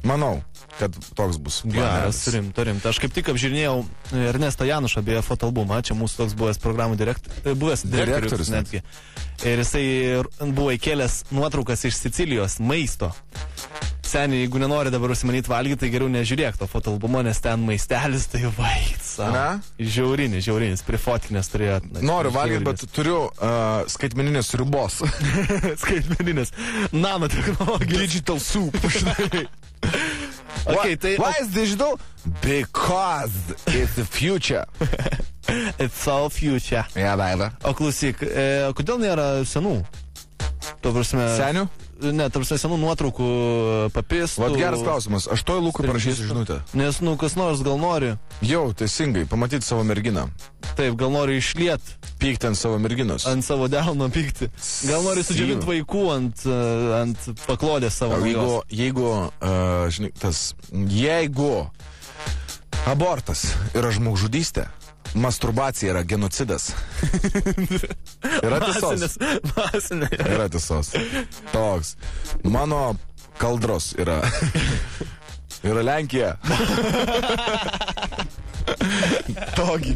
Manau, kad toks bus. Geras, rimta. Aš kaip tik apžiūrinėjau Ernestą Janušą apie fotoalbumą, čia mūsų toks buvęs programų buvęs direktorius netgi. Ir jisai buvo įkėlęs nuotraukas iš Sicilijos maisto. Seniai, jeigu nenori dabar užsimanyti valgyti, tai geriau nežiūrėk to fotoalbumo, nes ten maistelis, tai vaits. Žiaurinis, prifotkinės turėjo. Noriu valgyti, bet turiu skaitmeninės ribos. Skaitmeninės nanotechnologijos. Digital soup. Okay, Why is digital? Because it's the future. It's so future. Baila. O klausyk, kodėl nėra senų? Senių? Ne, tarsi senų nuotraukų papistų. Vat geras klausimas. Aš toj Lukui parašysiu žinutę. Nes, kas nors gal nori. Jau, teisingai, pamatyti savo merginą. Taip, gal nori išliet. Pykti ant savo merginos. Ant savo delno pykti. Gal nori sudžiovinti vaikų ant paklodės savo. Jeigu abortas yra žmogžudystė, masturbacija yra genocidas. Yra tiesos. Yra tiesos. Toks. Mano kaldros yra Lenkija. Togi.